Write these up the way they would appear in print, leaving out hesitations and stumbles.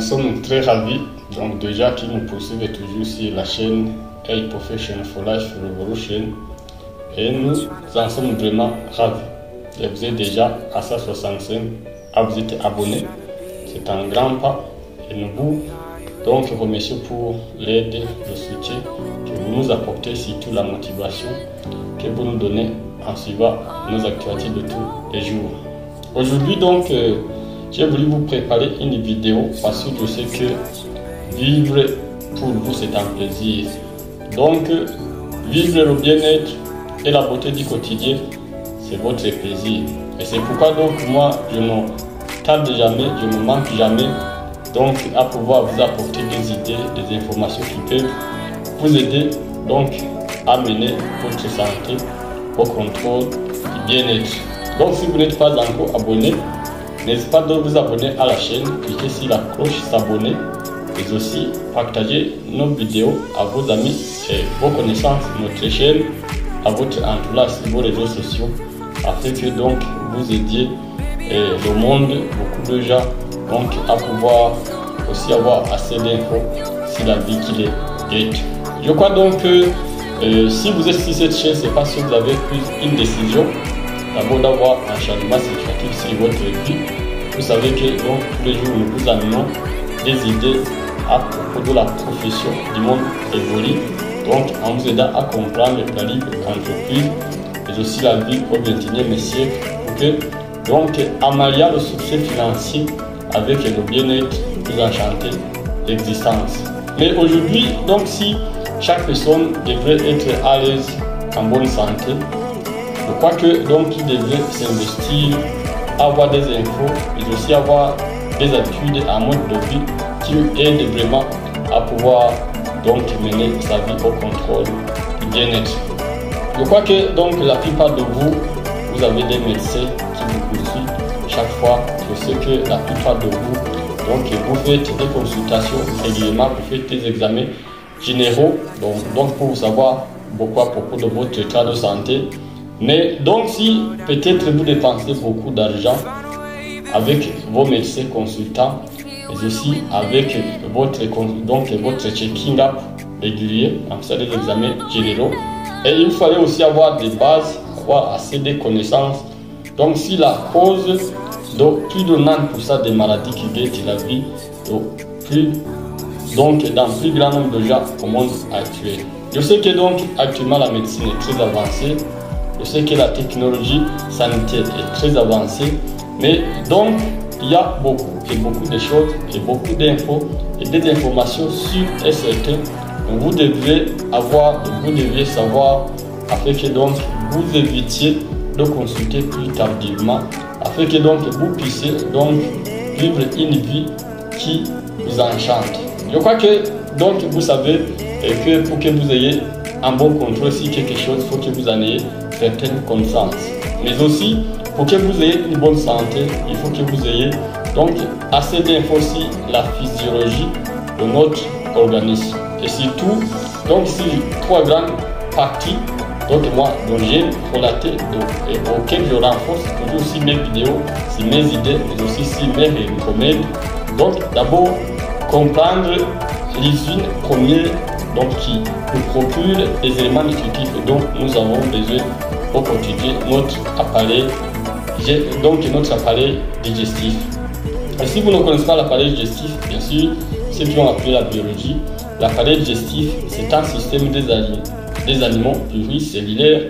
sommes très ravis donc déjà qui nous poursuivent toujours sur la chaîne Health Profession for Life Revolution et nous en sommes vraiment ravis. Et vous êtes déjà à 165 à vous êtes abonnés. C'est un grand pas et nous vous donc remercions pour l'aide, le soutien que vous nous apportez, surtout la motivation que vous nous donnez en suivant nos actualités de tous les jours. Aujourd'hui donc j'ai voulu vous préparer une vidéo parce que je sais que vivre pour vous c'est un plaisir. Donc vivre le bien-être et la beauté du quotidien c'est votre plaisir. Et c'est pourquoi donc moi je ne tarde jamais, je ne manque jamais donc à pouvoir vous apporter des idées, des informations qui peuvent vous aider donc à mener votre santé au contrôle du bien-être. Donc si vous n'êtes pas encore abonné, n'hésitez pas donc à vous abonner à la chaîne, cliquez sur la cloche s'abonner et aussi partager nos vidéos à vos amis et vos connaissances, notre chaîne, à votre entourage sur vos réseaux sociaux afin que donc vous aidiez le monde, beaucoup de gens donc à pouvoir aussi avoir assez d'infos sur la vie qui les guette. Je crois donc que si vous êtes sur cette chaîne, c'est parce que vous avez pris une décision d'abord d'avoir un changement significatif sur votre vie. Vous savez que donc tous les jours nous vous amenons des idées à propos de la profession du monde évolue, donc en vous aidant à comprendre le calibre d'entreprise mais aussi la vie au XXIe siècle pour que donc en mariant le succès financier avec le bien-être vous enchantez l'existence. Mais aujourd'hui donc si chaque personne devrait être à l'aise en bonne santé, je crois que donc il devrait s'investir, avoir des infos et aussi avoir des habitudes, un mode de vie qui aide vraiment à pouvoir donc mener sa vie au contrôle du bien-être. Je crois que donc la plupart de vous, vous avez des médecins qui vous poursuivent chaque fois. Je sais que la plupart de vous, donc vous faites des consultations régulièrement, vous faites des examens généraux, donc pour savoir beaucoup à propos de votre état de santé. Mais donc si peut-être vous dépensez beaucoup d'argent avec vos médecins consultants, mais aussi avec votre checking-up régulier, en faisant des examens généraux. Et il fallait aussi avoir des bases, avoir assez de connaissances. Donc si la cause de plus de 90% des maladies qui guettent la vie, dans plus grand nombre de gens au monde actuel. Je sais que donc actuellement la médecine est très avancée. Je sais que la technologie sanitaire est très avancée. Mais donc il y a beaucoup de choses et beaucoup d'infos et des informations sûres et certaines que vous deviez savoir afin que donc vous évitiez de consulter plus tardivement, afin que donc vous puissiez donc vivre une vie qui vous enchante. Je crois que donc vous savez que pour que vous ayez un bon contrôle sur quelque chose, il faut que vous en ayez certaines connaissances. Mais aussi pour que vous ayez une bonne santé, il faut que vous ayez donc assez d'infos sur la physiologie de notre organisme. Et surtout, donc sur trois grandes parties, donc moi, dont j'ai relaté et auxquelles je renforce toujours sur mes vidéos, sur mes idées, mais aussi sur mes remèdes. Donc d'abord, comprendre l'usine première donc qui nous procure les éléments nutritifs dont nous avons besoin au quotidien, notre appareil digestif. Et si vous ne connaissez pas l'appareil digestif, bien sûr, ceux qui ont appris la biologie, l'appareil digestif, c'est un système des aliments pluricellulaires.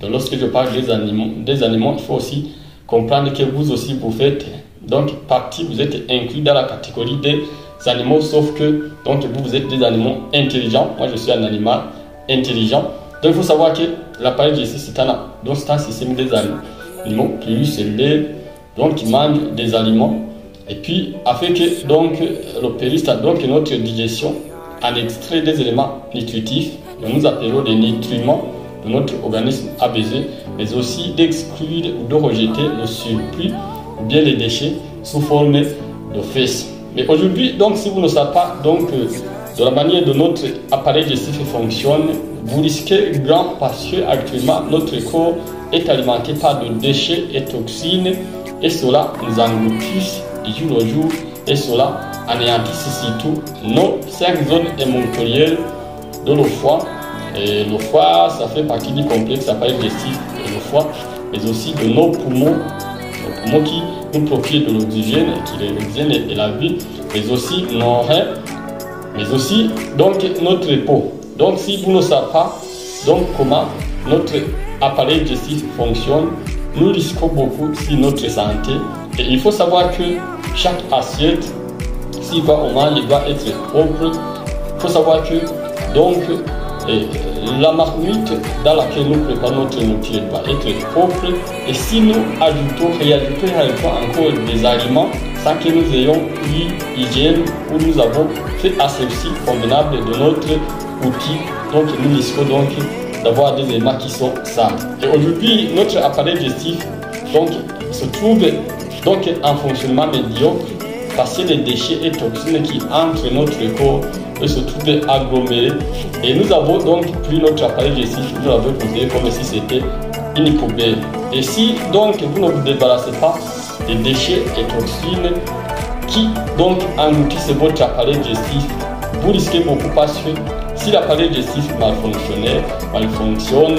Donc lorsque je parle des aliments, il faut aussi comprendre que vous aussi vous faites donc partie, vous êtes inclus dans la catégorie des animaux, sauf que donc vous êtes des animaux intelligents. Moi je suis un animal intelligent. Donc il faut savoir que l'appareil digestif c'est un système des animaux pluricellulaires donc qui mangent des aliments. Et puis afin que donc le péristaltime, donc notre digestion, en extrait des éléments nutritifs que nous appelons des nutriments de notre organisme a besoin, mais aussi d'exclure ou de rejeter le surplus ou bien les déchets sous forme de fesses. Mais aujourd'hui, donc si vous ne savez pas donc de la manière dont notre appareil digestif fonctionne, vous risquez grand parce que actuellement notre corps est alimenté par de déchets et toxines et cela nous engloutisse du jour au jour et cela anéantissent surtout nos 5 zones émonctorielles de le foie. Et le foie, ça fait partie du complexe appareil digestif et le foie, mais aussi de nos poumons qui nous procurent de l'oxygène, l'oxygène est la vie, mais aussi nos reins, mais aussi donc notre peau. Donc si vous ne savez pas donc comment notre appareil digestif fonctionne, nous risquons beaucoup sur notre santé. Et il faut savoir que chaque assiette, s'il va au mange, doit être propre. Il faut savoir que donc la marmite dans laquelle nous préparons notre nourriture doit être propre. réajoutons, encore des aliments sans que nous ayons eu hygiène ou nous avons fait asepsie convenable de notre outil. Donc nous risquons donc d'avoir des éléments qui sont sales. Et aujourd'hui, notre appareil digestif donc se trouve donc en fonctionnement médiocre parce que les déchets et toxines qui entrent dans notre corps se trouvent agglomérés. Et nous avons donc pris notre appareil digestif, nous l'avons posé comme si c'était une poubelle. Et si donc vous ne vous débarrassez pas des déchets et toxines qui donc engloutissent votre appareil digestif, vous risquez beaucoup parce que si l'appareil digestif malfonctionne,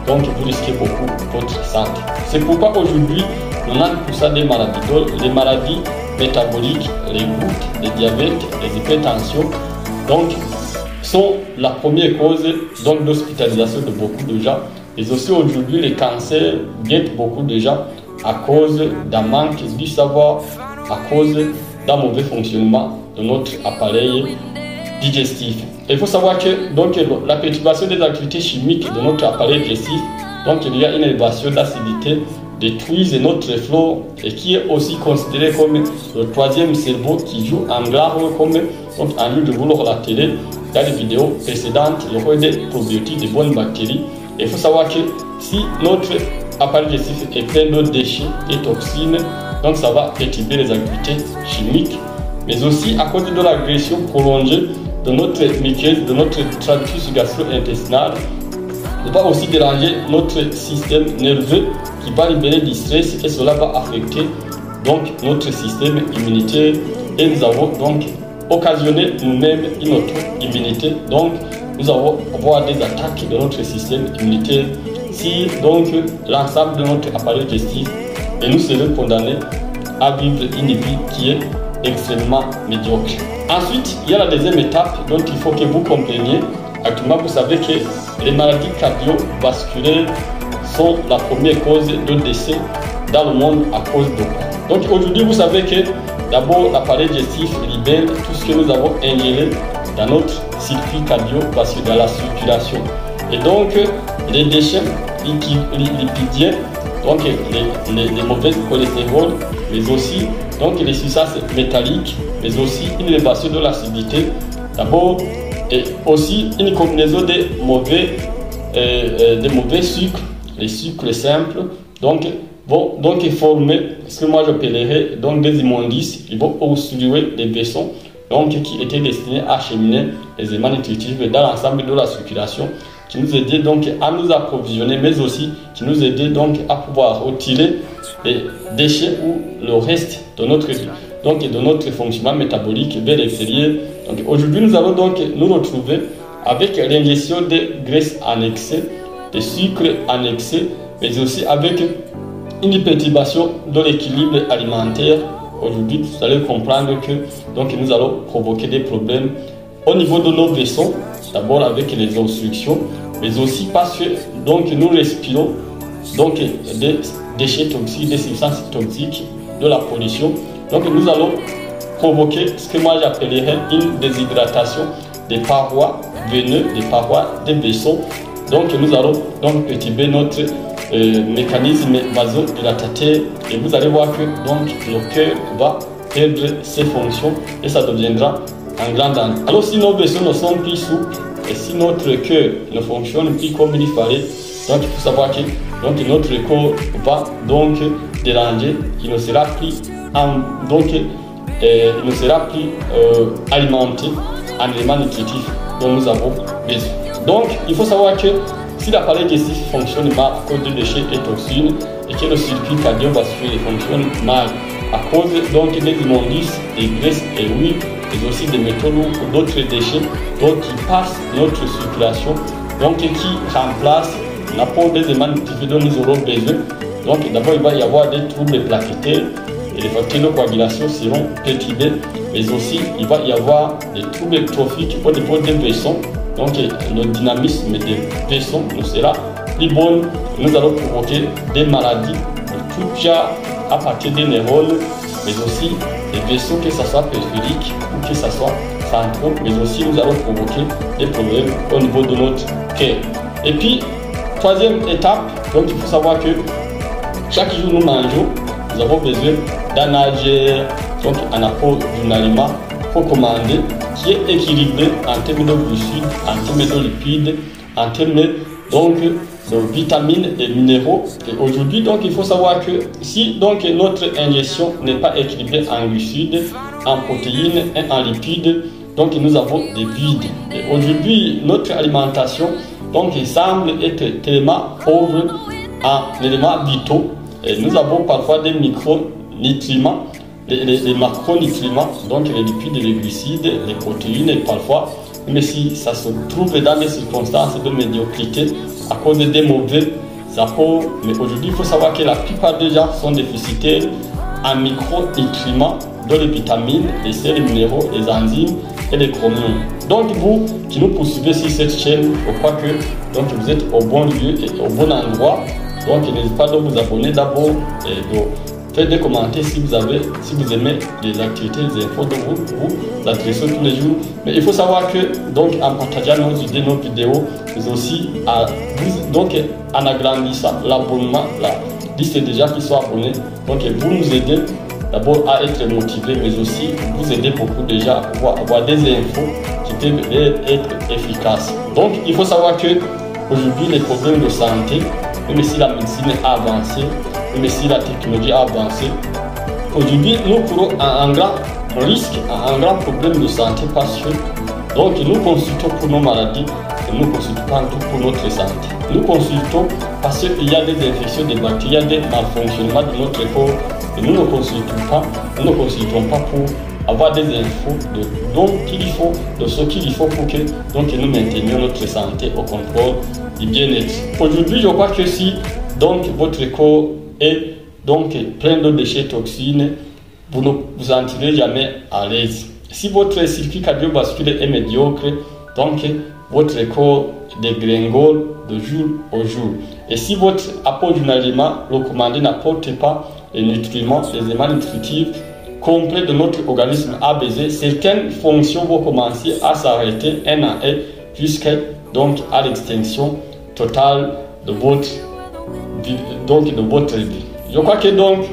donc vous risquez beaucoup votre santé. C'est pourquoi aujourd'hui, 90% des maladies, les maladies métaboliques, les gouttes, les diabètes, les hypertensions, donc sont la première cause d'hospitalisation de beaucoup de gens. Et aussi aujourd'hui, les cancers guettent beaucoup de gens à cause d'un manque du savoir, à cause d'un mauvais fonctionnement de notre appareil digestif. Il faut savoir que donc, la perturbation des activités chimiques de notre appareil digestif, donc il y a une élévation d'acidité, détruisent notre flore et qui est aussi considéré comme le troisième cerveau qui joue un grand rôle comme donc en lieu de vous le relater dans les vidéos précédentes, le rôle des probiotiques, des bonnes bactéries. Et il faut savoir que si notre appareil digestif est plein de déchets et toxines, donc ça va perturber les activités chimiques, mais aussi à cause de l'agression prolongée de notre muqueuse, de notre tractus gastro-intestinal, il va aussi déranger notre système nerveux qui va libérer du stress et cela va affecter donc notre système immunitaire et nous avons donc occasionné nous-mêmes une auto-immunité. Donc nous allons avoir des attaques de notre système immunitaire si donc l'ensemble de notre appareil digestif et nous serons condamnés à vivre une vie qui est extrêmement médiocre. Ensuite, il y a la deuxième étape dont il faut que vous compreniez. Actuellement, vous savez que les maladies cardiovasculaires sont la première cause de décès dans le monde à cause de quoi. Donc aujourd'hui, vous savez que d'abord l'appareil digestif libère tout ce que nous avons ingéré dans notre circuit cardiovasculaire, dans la circulation. Et donc les déchets lipidiens, donc les mauvais cholestérol, mais aussi donc les substances métalliques, mais aussi une élévation de l'acidité. D'abord, et aussi une combinaison de mauvais sucres, les sucres simples, donc vont donc former ce que moi j'appellerais donc des immondices. Ils vont obstruer les vaisseaux donc qui étaient destinés à acheminer les éléments nutritifs dans l'ensemble de la circulation, qui nous aidaient donc à nous approvisionner, mais aussi qui nous aidaient donc à pouvoir retirer les déchets ou le reste de notre fonctionnement métabolique vers l'extérieur. Donc aujourd'hui, nous allons donc nous retrouver avec l'ingestion de graisses annexées, de sucres annexés, mais aussi avec une perturbation de l'équilibre alimentaire. Aujourd'hui, vous allez comprendre que donc nous allons provoquer des problèmes au niveau de nos vaisseaux, d'abord avec les obstructions, mais aussi parce que donc nous respirons donc des déchets toxiques, des substances toxiques, de la pollution. Donc nous allons provoquer ce que moi j'appellerais une déshydratation des parois veineuses, des parois des vaisseaux. Donc nous allons donc perturber notre mécanisme vasodilatateur et vous allez voir que donc le cœur va perdre ses fonctions et ça deviendra un grand danger. Alors si nos vaisseaux ne sont plus souples et si notre cœur ne fonctionne plus comme il fallait, donc il faut savoir que donc notre corps va donc déranger, il ne sera plus alimenté en éléments nutritifs dont nous avons besoin. Donc il faut savoir que si l'appareil digestif fonctionne mal à cause de déchets et toxines et que le circuit cardiovasculaire fonctionne mal à cause donc des immondices, des graisses et huiles, mais aussi des métaux lourds ou d'autres déchets donc, qui passent notre circulation, donc qui remplacent l'apport des éléments dont nous aurons besoin. Donc d'abord il va y avoir des troubles plaquettaires et les facteurs de coagulation seront perturbés, mais aussi il va y avoir des troubles trophiques au niveau des vaisseaux. Donc le dynamisme des vaisseaux ne sera plus bon. Nous allons provoquer des maladies de tout genre à partir des neurones, mais aussi des vaisseaux, que ce soit périphériques ou que ce soit centraux, mais aussi nous allons provoquer des problèmes au niveau de notre cœur. Et puis, troisième étape, donc il faut savoir que chaque jour nous mangeons, nous avons besoin d'un nageur, donc un apport d'un aliment recommandé qui est équilibré en termes de glucides, en termes de lipides, en termes donc de vitamines et minéraux. Et aujourd'hui, donc il faut savoir que si donc notre ingestion n'est pas équilibrée en glucides, en protéines et en lipides, donc nous avons des vides. Et aujourd'hui, notre alimentation donc il semble être tellement pauvre en éléments vitaux. Et nous avons parfois des micronutriments, les macronutriments, donc les lipides, les glucides, les protéines, et parfois, mais si ça se trouve dans des circonstances de médiocrité à cause des mauvais apports. Mais aujourd'hui, il faut savoir que la plupart des gens sont déficitaires en micronutriments, dont les vitamines, les sels, les minéraux, les enzymes et les chromiums. Donc vous qui nous poursuivez sur cette chaîne, je crois que donc, vous êtes au bon lieu et au bon endroit. Donc n'hésitez pas de vous abonner d'abord et de faire des commentaires si vous aimez les activités, les infos de vous adressez tous les jours. Mais il faut savoir que donc en partageant nos idées, nos vidéos, mais aussi en agrandissant l'abonnement, la liste des gens qui sont abonnés, donc vous nous aidez d'abord à être motivés, mais aussi vous aidez beaucoup déjà à pouvoir avoir des infos qui peuvent être efficaces. Donc il faut savoir que aujourd'hui les problèmes de santé, même si la médecine a avancé, même si la technologie a avancé, aujourd'hui nous courons un grand risque, un grand problème de santé parce que donc nous consultons pour nos maladies et nous ne consultons pas tout pour notre santé. Nous consultons parce qu'il y a des infections, des bactéries, il y a des malfonctionnements de notre corps et nous ne consultons pas pour avoir des infos de ce qu'il faut pour que donc, nous maintenions notre santé au contrôle du bien-être. Aujourd'hui, je crois que si donc votre corps est donc plein de déchets toxines, vous ne vous sentirez jamais à l'aise. Si votre circuit cardiovasculaire est médiocre, donc votre corps dégringole de jour au jour. Et si votre apport d'un aliment recommandé n'apporte pas les nutriments, les éléments nutritifs complets de notre organisme a besoin, certaines fonctions vont commencer à s'arrêter un à un jusqu'à donc à l'extinction totale de votre vie. Je crois que donc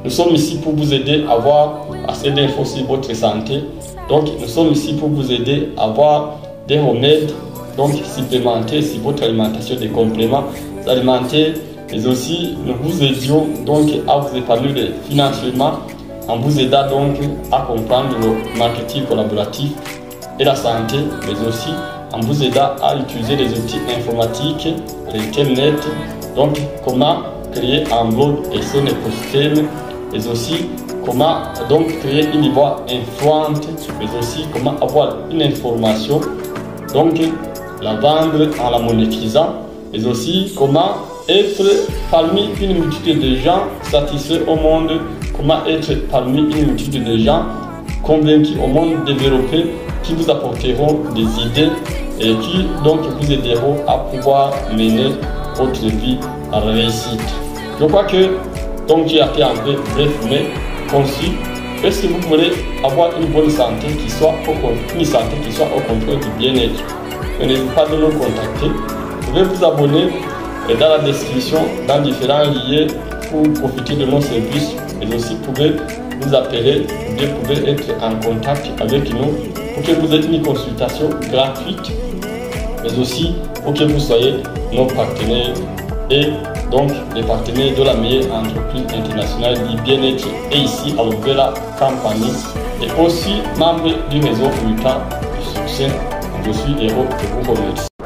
nous sommes ici pour vous aider à avoir assez d'infos sur votre santé. Donc nous sommes ici pour vous aider à avoir des remèdes donc supplémentaires sur votre alimentation, des compléments alimentaires, mais aussi nous vous aidions donc à vous épanouir financièrement en vous aidant donc à comprendre le marketing collaboratif et la santé, mais aussi en vous aidant à utiliser les outils informatiques, l'internet, donc comment créer un blog et son écosystème, mais aussi comment donc créer une voix influente, mais aussi comment avoir une information, donc la vendre en la monétisant, mais aussi comment être parmi une multitude de gens satisfaits au monde, comment être parmi une multitude de gens convaincus au monde développé qui vous apporteront des idées et qui donc vous aideront à pouvoir mener votre vie à la réussite. Je crois que donc j'ai été un peu bref mais concis. Est-ce que vous voulez avoir une bonne santé qui soit au contrôle du bien-être? N'hésitez pas de nous contacter. Vous pouvez vous abonner dans la description dans différents liens pour profiter de nos services. Mais aussi vous pouvez nous appeler, vous pouvez être en contact avec nous pour que vous ayez une consultation gratuite, mais aussi pour que vous soyez nos partenaires et donc les partenaires de la meilleure entreprise internationale du bien-être et ici à Lovella Company et aussi membre du réseau Mutant du succès. Je suis heureux de vous remercier.